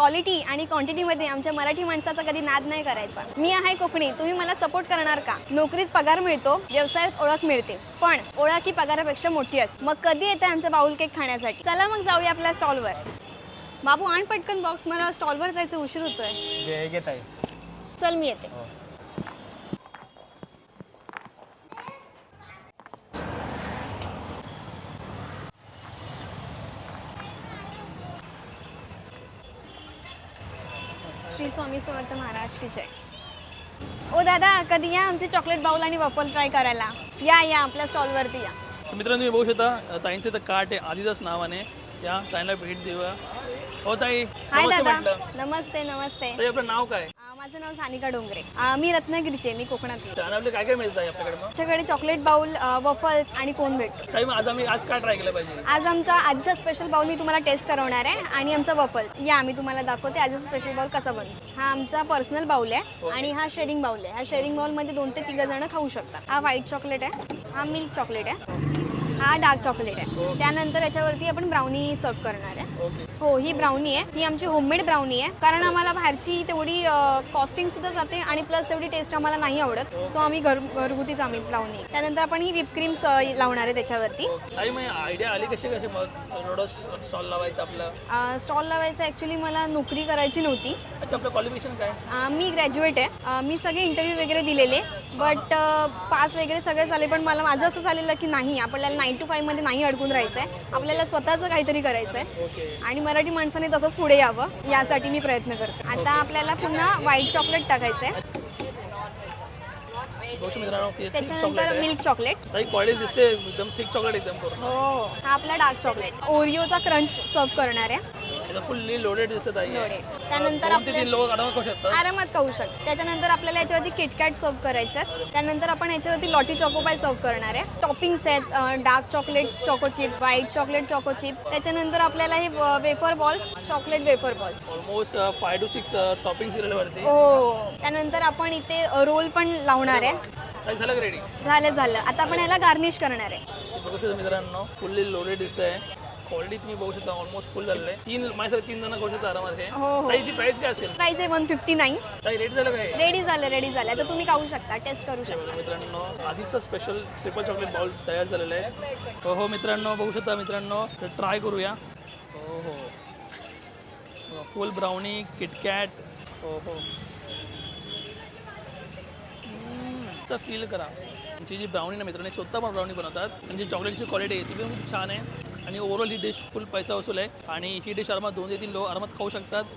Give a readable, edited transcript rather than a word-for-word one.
Quality आणि क्वांटिटीमध्ये आमच्या मराठी माणसाचा कधी नाद नाही करायचा. मी आहे कोकणी, तुम्ही मला सपोर्ट करणार का? नोकरीत पगार मिळतो, व्यवसायात ओळख मिळते, पण ओळख ही पगारापेक्षा मोठी असते. मग कधी येते आमचं बाउल केक खाण्यासाठी? चला मग जाऊया आपल्या स्टॉलवर. बाबू आण पटकन बॉक्स, मला स्टॉलवर जायचं उशीर होतोय. घेत आहे. चल मी येते. श्री स्वामी समर्थ महाराज की जय. ओ दादा, कधी या आमचे चॉकलेट बाउल आणि वफल ट्राय करायला. या आपल्या स्टॉलवरती या. मित्रांनो तुम्ही बघू शकता ताईंचं तर कार्ट आहे आदिदास नावाने. या ताईंना भेट देऊया. हो ताई, हाय नमस्ते दादा. म्हटलं. नमस्ते नमस्ते. ताई आपलं नाव काय? माझं नाव सानिका डोंगरे. मी रत्नागिरीचे, मी कोकणातली. आणि आपलं काय काय मिळतं आपल्याकडे मग? आमच्याकडे चॉकलेट बाउल, वफल्स आणि कोन भेटतो. ताई मग आज काय ट्राय केलं पाहिजे? आज आजचा स्पेशल बाउल मी तुम्हाला टेस्ट करवणार आहे आणि आमचा वफल्स या मी तुम्हाला दाखवते आजचा स्पेशल बाउल कसा बनतो. हा आमचा पर्सनल बाउल आहे आणि हा शेअरिंग बाउल आहे. हा शेअरिंग बाउल मध्ये 2 ते 3 जण खाऊ शकतात. हा व्हाईट चॉकलेट आहे, हा मिल्क चॉकलेट आहे, हा डार्क चॉकलेट आहे. त्यानंतर याच्यावरती आपण ब्राउनी सर्व करणार आहे. हो, ही ब्राउनी आहे, ही आमची होममेड ब्राउनी आहे, कारण आम्हाला बाहेरची तेवढी कॉस्टिंग सुद्धा जाते आणि प्लस तेवढी टेस्ट आम्हाला नाही आवडत. सो आम्ही घरगुतीच आम्ही ब्राउनी. त्यानंतर आपण ही व्हिप क्रीम लावणार आहे त्याच्यावरती. ताई मग आयडिया आली कशी मग एवढं स्टॉल लावायचं आपलं? स्टॉल लावायचा ॲक्च्युली मला नोकरी करायची नव्हती. अच्छा, आपलं क्वालिफिकेशन काय? मी ग्रॅज्युएट आहे. मी सगळे इंटरव्ह्यू वगैरे दिलेले, बट पास वगैरे सगळे झाले, पण माझं असं झालेलं की नाही, आपल्याला 9 to 5 मध्ये नाही अडकून राहायचं आहे, आपल्याला स्वतःचं काहीतरी करायचं आहे आणि मराठी माणसाने तसंच पुढे यावं यासाठी मी प्रयत्न करते. आता आपल्याला पुन्हा व्हाईट चॉकलेट टाकायचं आहे, त्याच्यानंतर मिल्क चॉकलेट. ताई क्वालिटी दिसते एकदम थिक चॉकलेट एकदम पूर्ण. हो, हा आपला डार्क चॉकलेट. ओरिओचा क्रंच सर्व करणार आहे. फुल्ली लोडेड दिसत आहे. त्यानंतर 2 ते 3 लोक आरामात खाऊ शकतात. आरामात खाऊ शकतात. त्याच्यानंतर आपल्याला याच्यावरती किटकॅट सर्व करायचं आहे. त्यानंतर आपण याच्यावरती लॉटी चॉकोपाय सर्व करणार आहे. टॉपिंग्स आहेत dark chocolate choco chips, white chocolate choco chips. त्याच्यानंतर आपल्याला हे wafer balls, chocolate wafer ball, almost 5 to 6 toppings दिलेले वरती. हो. त्यानंतर आपण इथे रोल पण लावणार आहे. काय झालं रेडी? झालं. आता आपण याला गार्निश करणार आहे. बघू शकता मित्रांनो, फुल्ली लोडेड दिसत आहे. क्वालिटी तुम्ही बघू शकता ऑलमोस्ट फुल झालेलं आहे. माझ्यासाठी 3 जण खाऊ शकता आरामात हे. हो. ताईची प्राइस काय असेल? प्राइस आहे 159. ताई रेट झालं काय? रेडी झालं. आता तुम्ही खाऊ शकता, टेस्ट करू शकता. मित्रांनो आधीचा स्पेशल ट्रिपल चॉकलेट बाउल तयार झालेला आहे. हो मित्रांनो, बघू शकता मित्रांनो, तर ट्राय करूया. हो फुल ब्राउनी किटकॅट. हो तर फील करा त्यांची जी ब्राउनी ना मित्रांनो, स्वतः पण ब्राउनी बनवतात आणि जी चॉकलेटची क्वालिटी आहे ती पण खूप छान आहे आणि ओव्हरऑल ही डिश फुल पैसा वसूल आहे आणि ही डिश आरामात 2 ते 3 लोक आरामात खाऊ शकतात.